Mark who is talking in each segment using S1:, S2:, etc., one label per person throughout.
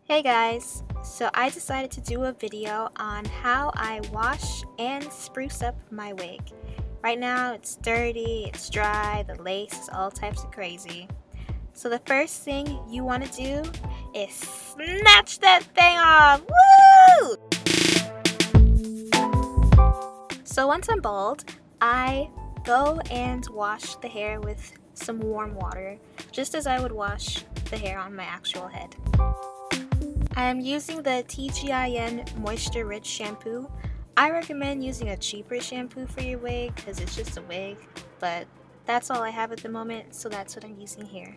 S1: Hey guys, so I decided to do a video on how I wash and spruce up my wig. Right now it's dirty, it's dry, the lace is all types of crazy. So the first thing you want to do is snatch that thing off! Woo! So once I'm bald, I go and wash the hair with some warm water, just as I would wash the hair on my actual head. I am using the TGIN Moisture Rich shampoo. I recommend using a cheaper shampoo for your wig because it's just a wig, but that's all I have at the moment, so that's what I'm using here.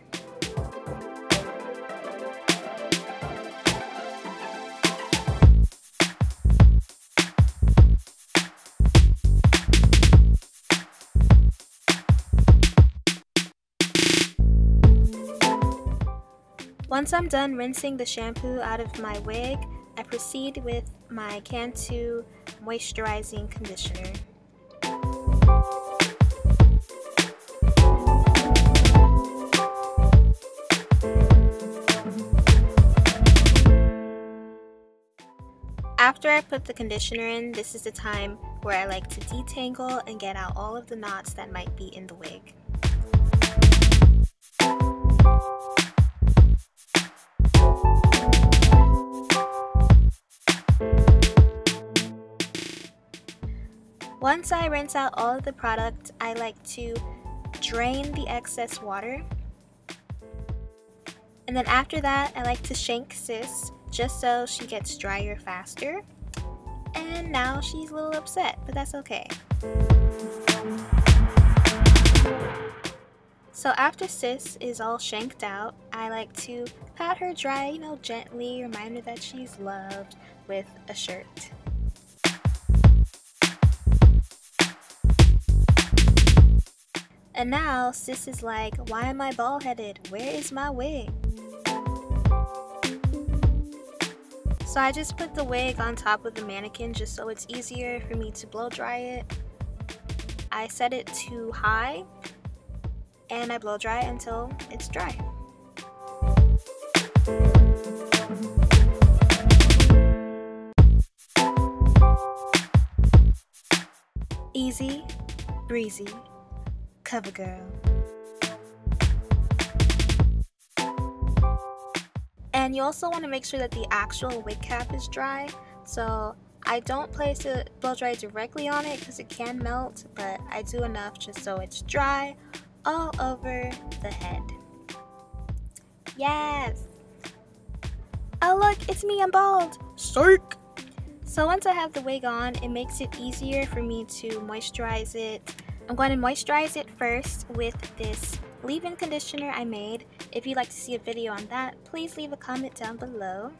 S1: Once I'm done rinsing the shampoo out of my wig, I proceed with my Cantu moisturizing conditioner. After I put the conditioner in, this is the time where I like to detangle and get out all of the knots that might be in the wig. Once I rinse out all of the product, I like to drain the excess water. And then after that, I like to shank Sis just so she gets drier faster. And now she's a little upset, but that's okay. So after Sis is all shanked out, I like to pat her dry, gently, remind her that she's loved with a shirt. And now, Sis is like, why am I bald-headed? Where is my wig? So I just put the wig on top of the mannequin just so it's easier for me to blow dry it. I set it to high, and I blow dry until it's dry. Easy, breezy. Cover girl. And you also want to make sure that the actual wig cap is dry, so I don't place a blow dry directly on it because it can melt, but I do enough just so it's dry all over the head. Yes! Oh look, it's me, I'm bald! Psych! So once I have the wig on, it makes it easier for me to moisturize it. I'm going to moisturize it first with this leave-in conditioner I made. If you'd like to see a video on that, please leave a comment down below.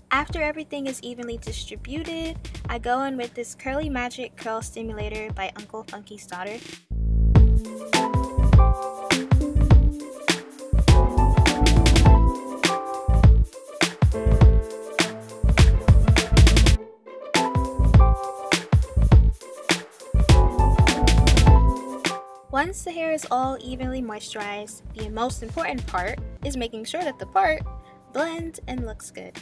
S1: After everything is evenly distributed, I go in with this Curly Magic Curl Stimulator by Uncle Funky's Daughter. Once the hair is all evenly moisturized, the most important part is making sure that the part blends and looks good.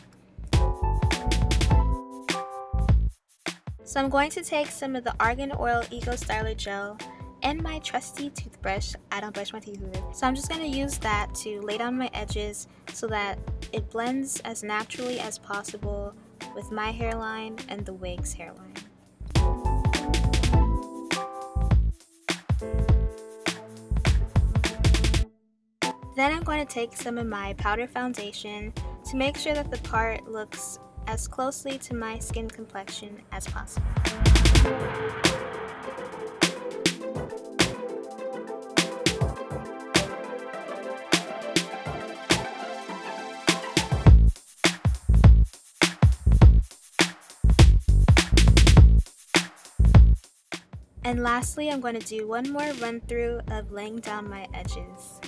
S1: So I'm going to take some of the Argan Oil Ego Styler Gel and my trusty toothbrush. I don't brush my teeth with it. So I'm just going to use that to lay down my edges so that it blends as naturally as possible with my hairline and the wig's hairline. Then I'm going to take some of my powder foundation to make sure that the part looks as closely to my skin complexion as possible. And lastly, I'm going to do one more run through of laying down my edges.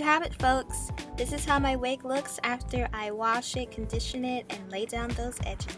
S1: you have it, folks. This is how my wig looks after I wash it, condition it, and lay down those edges.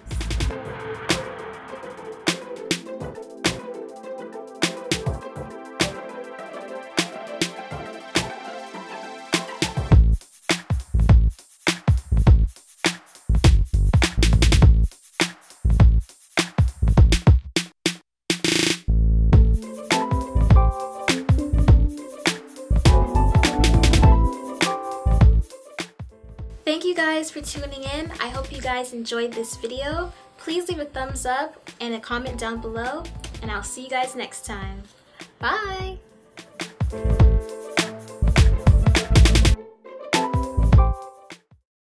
S1: Thank you guys for tuning in. I hope you guys enjoyed this video. Please leave a thumbs up and a comment down below, and I'll see you guys next time. Bye!